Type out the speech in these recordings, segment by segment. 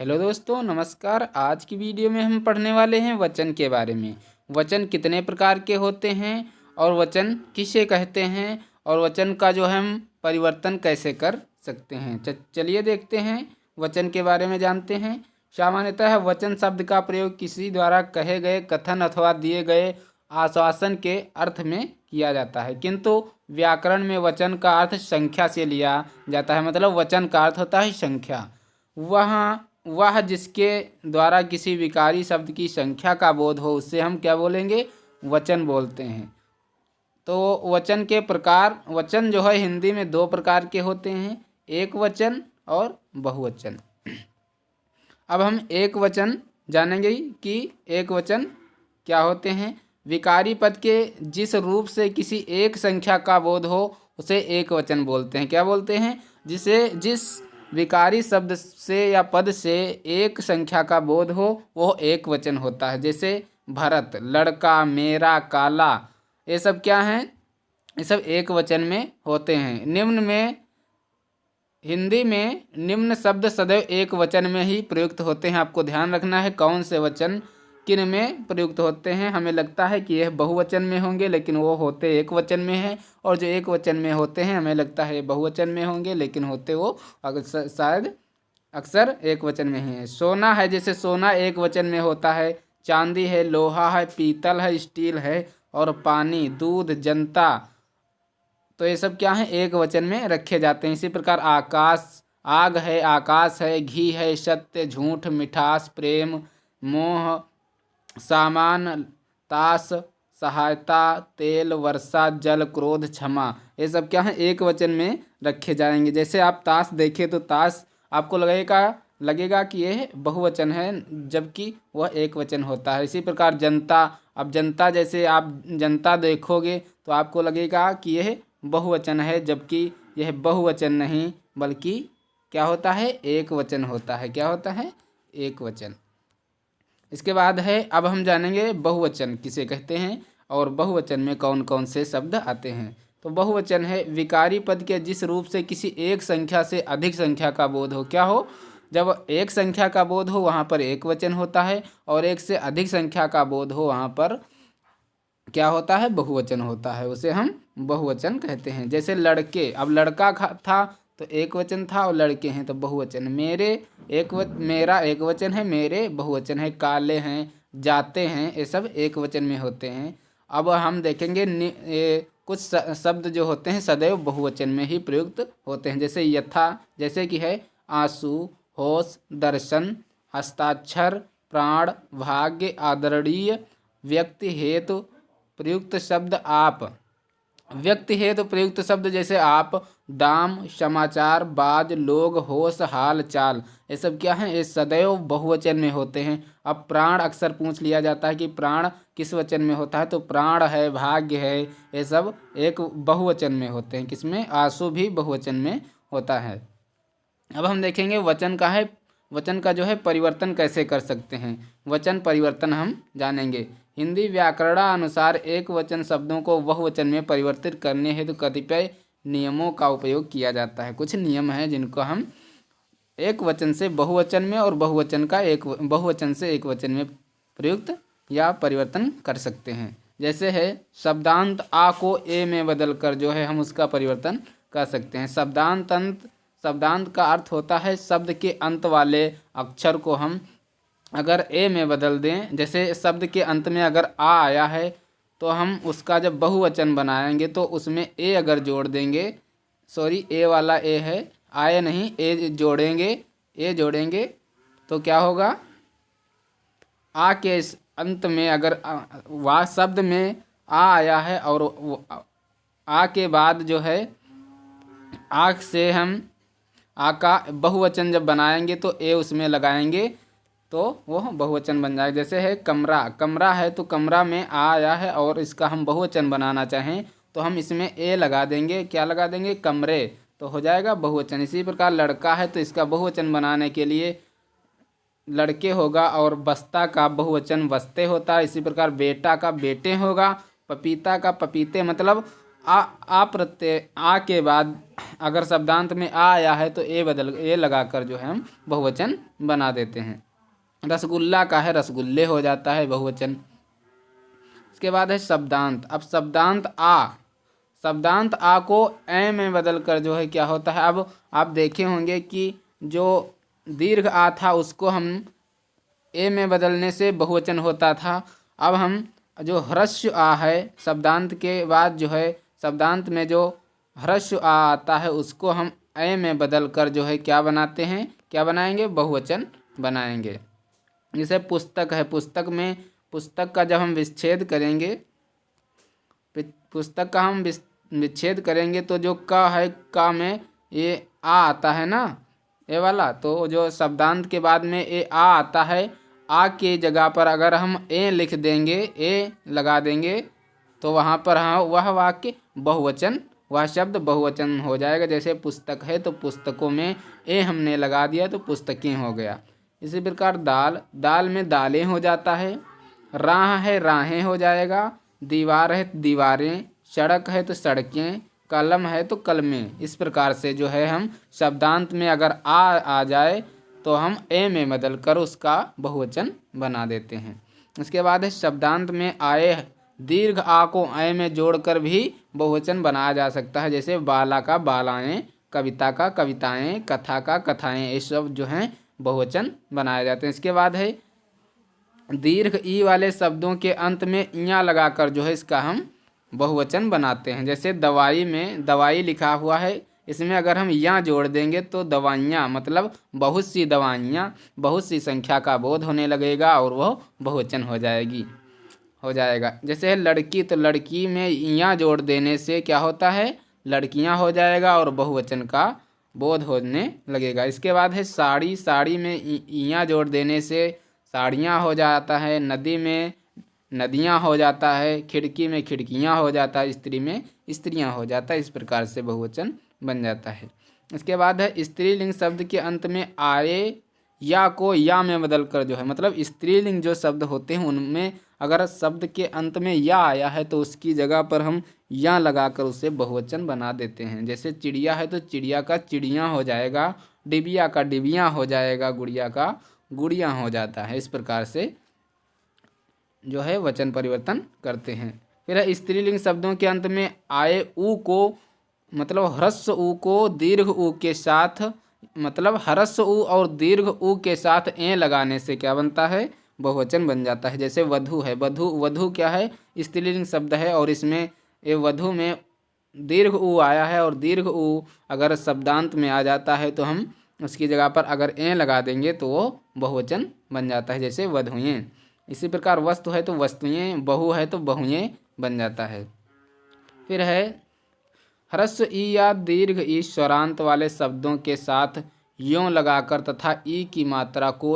Hello दोस्तों, नमस्कार। आज की वीडियो में हम पढ़ने वाले हैं वचन के बारे में। वचन कितने प्रकार के होते हैं और वचन किसे कहते हैं और वचन का जो है हम परिवर्तन कैसे कर सकते हैं। चलिए देखते हैं, वचन के बारे में जानते हैं। सामान्यतः वचन शब्द का प्रयोग किसी द्वारा कहे गए कथन अथवा दिए गए आश्वासन के अर्थ में किया जाता है, किंतु व्याकरण में वचन का अर्थ संख्या से लिया जाता है। मतलब वचन का अर्थ होता है संख्या। वह जिसके द्वारा किसी विकारी शब्द की संख्या का बोध हो उससे हम क्या बोलेंगे, वचन बोलते हैं। तो वचन के प्रकार, वचन जो है हिंदी में दो प्रकार के होते हैं, एक वचन और बहुवचन। अब हम एक वचन जानेंगे कि एक वचन क्या होते हैं। विकारी पद के जिस रूप से किसी एक संख्या का बोध हो उसे एक वचन बोलते हैं। क्या बोलते हैं? जिस विकारी शब्द से या पद से एक संख्या का बोध हो वो एक वचन होता है। जैसे भरत, लड़का, मेरा, काला, ये सब क्या हैं? ये सब एक वचन में होते हैं। हिंदी में निम्न शब्द सदैव एक वचन में ही प्रयुक्त होते हैं। आपको ध्यान रखना है कौन से वचन किन में प्रयुक्त होते हैं। हमें लगता है कि यह बहुवचन में होंगे लेकिन वो होते एक वचन में हैं, और जो एक वचन में होते हैं हमें लगता है बहुवचन में होंगे लेकिन होते वो शायद अक्सर एक वचन में ही है। सोना है, जैसे सोना एक वचन में होता है। चांदी है, लोहा है, पीतल है, स्टील है, और पानी, दूध, जनता, तो ये सब क्या है, एक वचन में रखे जाते हैं। इसी प्रकार आग है, आकाश है, घी है, सत्य, झूठ, मिठास, प्रेम, मोह, सामान, ताश, सहायता, तेल, वर्षा, जल, क्रोध, क्षमा, ये सब क्या है, एक वचन में रखे जाएंगे। जैसे आप ताश देखें तो ताश आपको लगेगा कि यह बहुवचन है जबकि वह एक वचन होता है। इसी प्रकार जनता, अब जनता जैसे आप जनता देखोगे तो आपको लगेगा कि यह बहुवचन है जबकि यह बहुवचन नहीं बल्कि क्या होता है, एक वचन होता है। क्या होता है? एक वचन। इसके बाद है, अब हम जानेंगे बहुवचन किसे कहते हैं और बहुवचन में कौन कौन से शब्द आते हैं। तो बहुवचन है विकारी पद के जिस रूप से किसी एक संख्या से अधिक संख्या का बोध हो। क्या हो? जब एक संख्या का बोध हो वहाँ पर एक वचन होता है, और एक से अधिक संख्या का बोध हो वहाँ पर क्या होता है, बहुवचन होता है। उसे हम बहुवचन कहते हैं। जैसे लड़के, अब लड़का था तो एक वचन था, और लड़के हैं तो बहुवचन। मेरा एक वचन है, मेरे बहुवचन है। काले हैं, जाते हैं, ये सब एक वचन में होते हैं। अब हम देखेंगे कुछ शब्द जो होते हैं सदैव बहुवचन में ही प्रयुक्त होते हैं। जैसे यथा, जैसे कि है आंसू, होश, दर्शन, हस्ताक्षर, प्राण, भाग्य, आदरणीय, व्यक्ति हेतु प्रयुक्त शब्द आप। व्यक्ति हेतु प्रयुक्त शब्द जैसे आप, दाम, समाचार, बाज, लोग, होश, हाल, चाल, ये सब क्या है, ये सदैव बहुवचन में होते हैं। अब प्राण अक्सर पूछ लिया जाता है कि प्राण किस वचन में होता है, तो प्राण है, भाग्य है, ये सब एक बहुवचन में होते हैं। किसमें? आंसू भी बहुवचन में होता है। अब हम देखेंगे वचन का जो है परिवर्तन कैसे कर सकते हैं। वचन परिवर्तन हम जानेंगे। हिंदी व्याकरणानुसार एक वचन शब्दों को बहुवचन में परिवर्तित करने हेतु कतिपय नियमों का उपयोग किया जाता है। कुछ नियम हैं जिनको हम एक वचन से बहुवचन में और बहुवचन से एक वचन में प्रयुक्त या परिवर्तन कर सकते हैं। जैसे है शब्दांत आ को ए में बदल कर जो है हम उसका परिवर्तन कर सकते हैं। शब्दांत का अर्थ होता है शब्द के अंत वाले अक्षर को हम अगर ए में बदल दें। जैसे शब्द के अंत में अगर आ आया है तो हम उसका जब बहुवचन बनाएंगे तो उसमें ए अगर जोड़ देंगे, सॉरी ए वाला ए है, आए नहीं, ए जोड़ेंगे तो क्या होगा, आ के इस अंत में अगर वाह शब्द में आ आया है और आ के बाद जो है आँख से हम आ का बहुवचन जब बनाएंगे तो ए उसमें लगाएंगे तो वो बहुवचन बन जाएगा। जैसे है कमरा है तो कमरा में आ आया है और इसका हम बहुवचन बनाना चाहें तो हम इसमें ए लगा देंगे। क्या लगा देंगे? कमरे, तो हो जाएगा बहुवचन। इसी प्रकार लड़का है तो इसका बहुवचन बनाने के लिए लड़के होगा, और बस्ता का बहुवचन बस्ते होता है। इसी प्रकार बेटा का बेटे होगा, पपीता का पपीते, मतलब आ प्रत्यय आ के बाद अगर शब्दांत में आ आया है तो ए लगाकर जो है हम बहुवचन बना देते हैं। रसगुल्ला का है रसगुल्ले हो जाता है बहुवचन। इसके बाद है शब्दांत। अब शब्दांत आ को ए में बदल कर जो है क्या होता है, अब आप देखे होंगे कि जो दीर्घ आ था उसको हम ए में बदलने से बहुवचन होता था। अब हम जो ह्रस्व आ है शब्दांत के बाद जो है शब्दांत में जो ह्रस्व आ आता है उसको हम ए में बदल कर जो है क्या बनाते हैं, क्या बनाएंगे, बहुवचन बनाएंगे। जैसे पुस्तक है, पुस्तक का जब हम विच्छेद करेंगे, पुस्तक का हम विच्छेद करेंगे तो जो का है, का में ये आ आता है ना, ए वाला, तो जो शब्दांत के बाद में ए आ आता है, आ के जगह पर अगर हम ए लिख देंगे, ए लगा देंगे तो वहाँ पर हाँ वह वाक्य बहुवचन, वह शब्द बहुवचन हो जाएगा। जैसे पुस्तक है तो पुस्तकों में ए हमने लगा दिया तो पुस्तकें हो गया। इसी प्रकार दाल में दालें हो जाता है। राह है राहें हो जाएगा। दीवार है तो दीवारें। सड़क है तो सड़कें। कलम है तो कलमें। इस प्रकार से जो है हम शब्दांत में अगर आ जाए तो हम ए में बदल कर उसका बहुवचन बना देते हैं। उसके बाद है शब्दांत में आए दीर्घ आ को ए में जोड़कर भी बहुवचन बनाया जा सकता है। जैसे बाला का बालाएं, कविता का कविताएं, कथा का कथाएं, ये सब जो हैं बहुवचन बनाए जाते हैं। इसके बाद है दीर्घ ई वाले शब्दों के अंत में इयाँ लगाकर जो है इसका हम बहुवचन बनाते हैं। जैसे दवाई में दवाई लिखा हुआ है, इसमें अगर हम यहाँ जोड़ देंगे तो दवाइयाँ मतलब बहुत सी दवाइयाँ, बहुत सी संख्या का बोध होने लगेगा और वह बहुवचन हो जाएगा। जैसे है लड़की, तो लड़की में यहाँ जोड़ देने से क्या होता है, लड़कियाँ हो जाएगा और बहुवचन का बोध होने लगेगा। इसके बाद है साड़ी में यहाँ जोड़ देने से साड़ियाँ हो जाता है। नदी में नदियाँ हो जाता है। खिड़की में खिड़कियाँ हो जाता है। स्त्री में स्त्रियाँ हो जाता है। इस प्रकार से बहुवचन बन जाता है। इसके बाद है स्त्रीलिंग शब्द के अंत में आए या को या में बदल कर जो है, मतलब स्त्रीलिंग जो शब्द होते हैं उनमें अगर शब्द के अंत में या आया है तो उसकी जगह पर हम या लगाकर उसे बहुवचन बना देते हैं। जैसे चिड़िया है तो चिड़िया का चिड़ियाँ हो जाएगा। डिबिया का डिबियाँ हो जाएगा। गुड़िया का गुड़ियाँ हो जाता है। इस प्रकार से जो है वचन परिवर्तन करते हैं। फिर है स्त्रीलिंग शब्दों के अंत में आए ऊ को, मतलब ह्रस्व ऊ को दीर्घ ऊ के साथ, मतलब ह्रस्व ऊ और दीर्घ ऊ के साथ ए लगाने से क्या बनता है, बहुवचन बन जाता है। जैसे वधु है, वधु क्या है, स्त्रीलिंग शब्द है और इसमें ये वधु में दीर्घ ऊ आया है और दीर्घ ऊ अगर शब्दांत में आ जाता है तो हम उसकी जगह पर अगर ए लगा देंगे तो वो बहुवचन बन जाता है। जैसे वधुएं। इसी प्रकार वस्तु है तो वस्तुएं, बहु है तो बहुएं बन जाता है। फिर है ह्रस्व ई या दीर्घ ई स्वरांत वाले शब्दों के साथ यों लगाकर तथा ई की मात्रा को,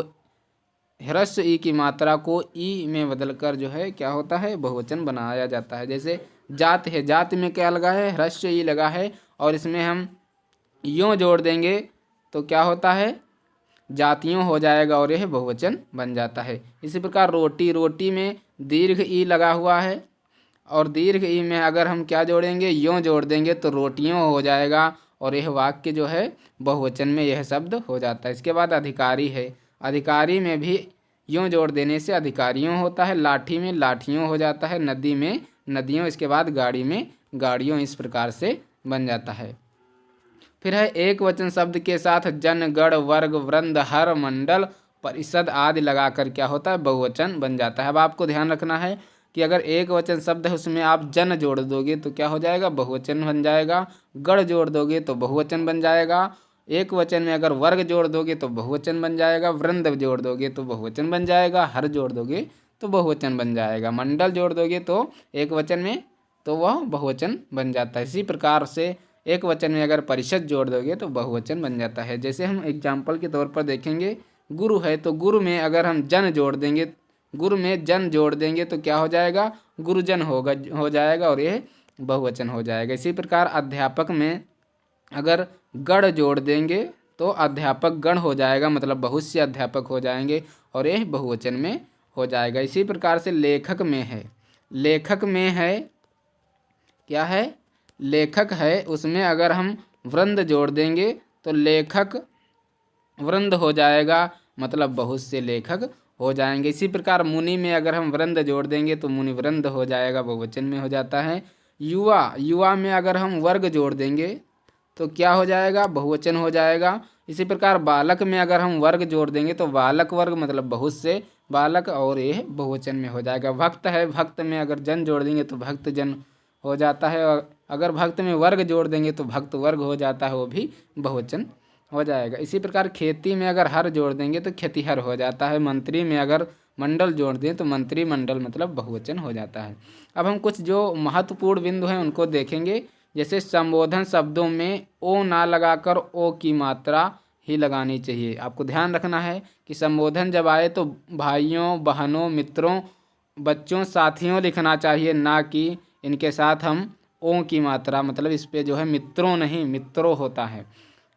ह्रस्व ई की मात्रा को ई में बदलकर जो है क्या होता है, बहुवचन बनाया जाता है। जैसे जात है, जात में क्या लगा है, ह्रस्व ई लगा है और इसमें हम यों जोड़ देंगे तो क्या होता है, जातियों हो जाएगा और यह बहुवचन बन जाता है। इसी प्रकार रोटी में दीर्घ ई लगा हुआ है और दीर्घ ई में अगर हम क्या जोड़ेंगे, यों जोड़ देंगे तो रोटियों हो जाएगा और यह वाक्य जो है बहुवचन में यह शब्द हो जाता है। इसके बाद अधिकारी है, अधिकारी में भी यों जोड़ देने से अधिकारियों होता है। लाठी में लाठियों हो जाता है। नदी में नदियों, इसके बाद गाड़ी में गाड़ियों, इस प्रकार से बन जाता है। फिर है एक वचन शब्द के साथ जन, गण, वर्ग, वृंद, हर, मंडल, परिषद आदि लगाकर क्या होता है, बहुवचन बन जाता है। अब आपको ध्यान रखना है कि अगर एक वचन शब्द है उसमें आप जन जोड़ दोगे तो क्या हो जाएगा, बहुवचन बन जाएगा। गण जोड़ दोगे तो बहुवचन बन जाएगा। एक वचन में अगर वर्ग जोड़ दोगे तो बहुवचन बन जाएगा। वृंद जोड़ दोगे तो बहुवचन बन जाएगा। हर जोड़ दोगे तो बहुवचन बन जाएगा। मंडल जोड़ दोगे तो एक वचन में तो वह बहुवचन बन जाता है। इसी प्रकार से एक वचन में अगर परिषद जोड़ दोगे तो बहुवचन बन जाता है। जैसे हम एग्जाम्पल के तौर पर देखेंगे, गुरु है तो गुरु में अगर हम जन जोड़ देंगे, गुरु में जन जोड़ देंगे तो क्या हो जाएगा, गुरुजन हो जाएगा और यह बहुवचन हो जाएगा। इसी प्रकार अध्यापक में अगर गण जोड़ देंगे तो अध्यापक गण हो जाएगा, मतलब बहुत से अध्यापक हो जाएंगे और यह बहुवचन में हो जाएगा। इसी प्रकार से लेखक में है, लेखक में है क्या है, लेखक है उसमें अगर हम वृंद जोड़ देंगे तो लेखक वृंद हो जाएगा, मतलब बहुत से लेखक हो जाएंगे। इसी प्रकार मुनि में अगर हम वृंद जोड़ देंगे तो मुनि वृंद हो जाएगा, बहुवचन में हो जाता है। युवा में अगर हम वर्ग जोड़ देंगे तो क्या हो जाएगा, बहुवचन हो जाएगा। इसी प्रकार बालक में अगर हम वर्ग जोड़ देंगे तो बालक वर्ग मतलब बहुत से बालक, और ये बहुवचन में हो जाएगा। भक्त है, भक्त में अगर जन जोड़ देंगे तो भक्त जन हो जाता है, और अगर भक्त में वर्ग जोड़ देंगे तो भक्त वर्ग हो जाता है, वो भी बहुवचन हो जाएगा। इसी प्रकार खेती में अगर हर जोड़ देंगे तो खेतीहर हो जाता है। मंत्री में अगर मंडल जोड़ दें तो मंत्री मंडल मतलब बहुवचन हो जाता है। अब हम कुछ जो महत्वपूर्ण बिंदु हैं उनको देखेंगे। जैसे संबोधन शब्दों में ओ ना लगाकर ओ की मात्रा ही लगानी चाहिए। आपको ध्यान रखना है कि संबोधन जब आए तो भाइयों, बहनों, मित्रों, बच्चों, साथियों लिखना चाहिए, ना कि इनके साथ हम ओ की मात्रा, मतलब इस पे जो है मित्रों नहीं मित्रों होता है।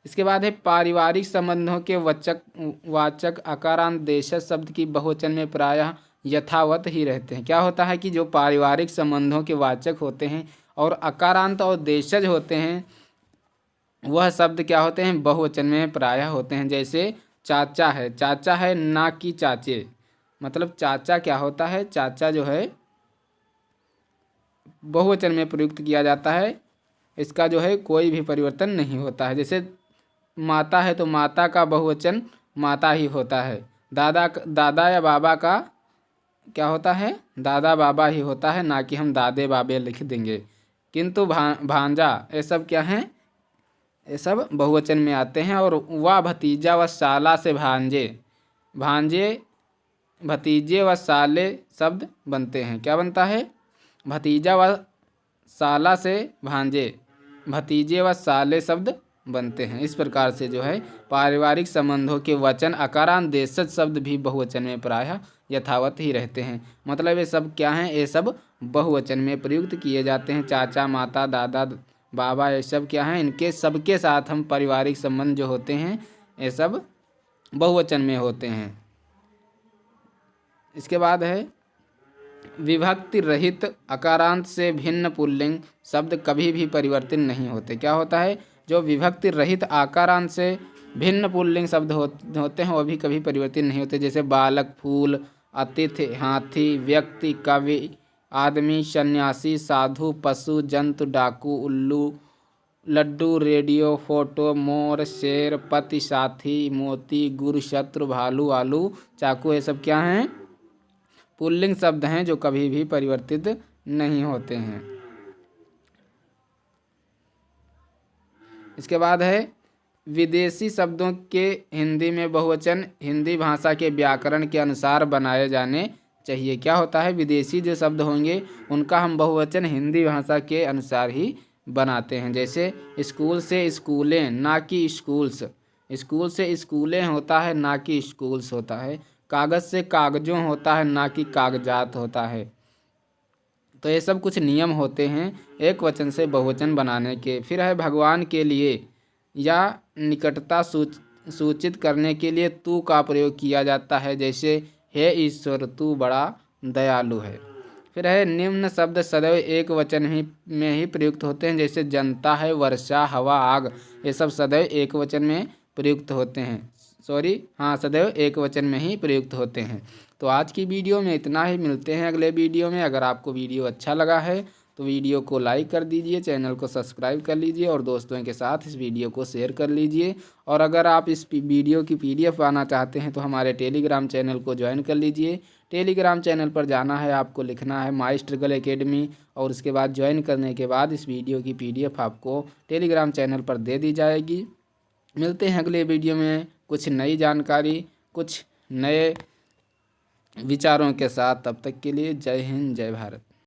इसके बाद है पारिवारिक संबंधों के वाचक आकारांत देशज शब्द की बहुवचन में प्रायः यथावत ही रहते हैं। क्या होता है कि जो पारिवारिक संबंधों के वाचक होते हैं और आकारांत और देशज होते हैं वह शब्द क्या होते हैं, बहुवचन में प्रायः होते हैं। जैसे चाचा है ना कि चाचे, मतलब चाचा क्या होता है, चाचा जो है बहुवचन में प्रयुक्त किया जाता है, इसका जो है कोई भी परिवर्तन नहीं होता है। जैसे माता है तो माता का बहुवचन माता ही होता है। दादा या बाबा का क्या होता है, दादा बाबा ही होता है, ना कि हम दादे बाबे लिख देंगे। किंतु भांजा ये सब क्या हैं, ये सब बहुवचन में आते हैं। और वह भतीजा व साला से भांजे भतीजे व साले शब्द बनते हैं। क्या बनता है, भतीजा व साला से भांजे, भतीजे व साले शब्द बनते हैं। इस प्रकार से जो है पारिवारिक संबंधों के वचन आकारांत देशज शब्द भी बहुवचन में प्रायः यथावत ही रहते हैं। मतलब ये सब क्या हैं, ये सब बहुवचन में प्रयुक्त किए जाते हैं। चाचा, माता, दादा, बाबा, ये सब क्या हैं, इनके सबके साथ हम पारिवारिक संबंध जो होते हैं ये सब बहुवचन में होते हैं। इसके बाद है विभक्ति रहित आकारांत से भिन्न पुल्लिंग शब्द कभी भी परिवर्तित नहीं होते। क्या होता है, जो विभक्ति रहित आकारांत से भिन्न पुल्लिंग शब्द होते हैं वो भी कभी परिवर्तित नहीं होते। जैसे बालक, फूल, अतिथि, हाथी, व्यक्ति, कवि, आदमी, सन्यासी, साधु, पशु, जंतु, डाकू, उल्लू, लड्डू, रेडियो, फोटो, मोर, शेर, पति, साथी, मोती, गुरु, शत्रु, भालू, आलू, चाकू, ये सब क्या हैं, पुल्लिंग शब्द हैं जो कभी भी परिवर्तित नहीं होते हैं। इसके बाद है विदेशी शब्दों के हिंदी में बहुवचन हिंदी भाषा के व्याकरण के अनुसार बनाए जाने चाहिए। क्या होता है, विदेशी जो शब्द होंगे उनका हम बहुवचन हिंदी भाषा के अनुसार ही बनाते हैं। जैसे स्कूल से स्कूलें ना कि स्कूल्स, स्कूल से स्कूलें होता है ना कि स्कूल्स होता है। कागज़ से कागजों होता है ना कि कागजात होता है। तो ये सब कुछ नियम होते हैं एक वचन से बहुवचन बनाने के। फिर है भगवान के लिए या निकटता सूचित करने के लिए तू का प्रयोग किया जाता है। जैसे हे ईश्वर तू बड़ा दयालु है। फिर है निम्न शब्द सदैव एक वचन में ही प्रयुक्त होते हैं। जैसे जनता है, वर्षा, हवा, आग, ये सब सदैव एक वचन में प्रयुक्त होते हैं। सदैव एक वचन में ही प्रयुक्त होते हैं। तो आज की वीडियो में इतना ही, मिलते हैं अगले वीडियो में। अगर आपको वीडियो अच्छा लगा है तो वीडियो को लाइक कर दीजिए, चैनल को सब्सक्राइब कर लीजिए और दोस्तों के साथ इस वीडियो को शेयर कर लीजिए। और अगर आप इस वीडियो की PDF पाना चाहते हैं तो हमारे टेलीग्राम चैनल को ज्वाइन कर लीजिए। टेलीग्राम चैनल पर जाना है, आपको लिखना है माई स्ट्रगल एकेडमी, और उसके बाद ज्वाइन करने के बाद इस वीडियो की PDF आपको टेलीग्राम चैनल पर दे दी जाएगी। मिलते हैं अगले वीडियो में कुछ नई जानकारी, कुछ नए विचारों के साथ। तब तक के लिए जय हिंद, जय भारत।